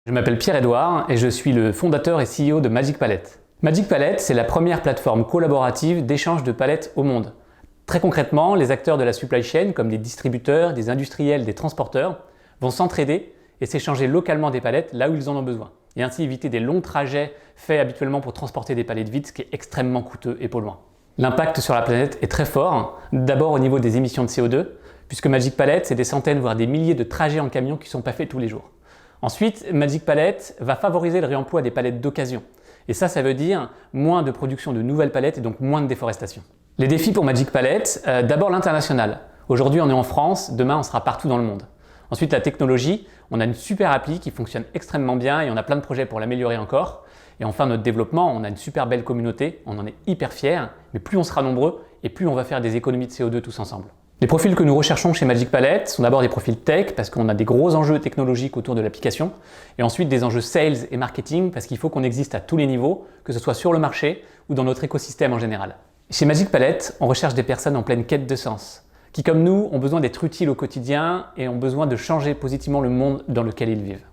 Je m'appelle Pierre-Edouard et je suis le fondateur et CEO de Magic Palette. Magic Palette, c'est la première plateforme collaborative d'échange de palettes au monde. Très concrètement, les acteurs de la supply chain, comme des distributeurs, des industriels, des transporteurs, vont s'entraider et s'échanger localement des palettes là où ils en ont besoin. Et ainsi éviter des longs trajets faits habituellement pour transporter des palettes vides, ce qui est extrêmement coûteux et polluant. L'impact sur la planète est très fort, d'abord au niveau des émissions de CO2, puisque Magic Palette, c'est des centaines voire des milliers de trajets en camion qui ne sont pas faits tous les jours. Ensuite, Magic Palette va favoriser le réemploi des palettes d'occasion. Et ça veut dire moins de production de nouvelles palettes et donc moins de déforestation. Les défis pour Magic Palette, d'abord l'international. Aujourd'hui, on est en France, demain, on sera partout dans le monde. Ensuite, la technologie, on a une super appli qui fonctionne extrêmement bien et on a plein de projets pour l'améliorer encore. Et enfin, notre développement, on a une super belle communauté, on en est hyper fiers, mais plus on sera nombreux et plus on va faire des économies de CO2 tous ensemble. Les profils que nous recherchons chez Magic Palette sont d'abord des profils tech parce qu'on a des gros enjeux technologiques autour de l'application et ensuite des enjeux sales et marketing parce qu'il faut qu'on existe à tous les niveaux, que ce soit sur le marché ou dans notre écosystème en général. Chez Magic Palette, on recherche des personnes en pleine quête de sens, qui comme nous ont besoin d'être utiles au quotidien et ont besoin de changer positivement le monde dans lequel ils vivent.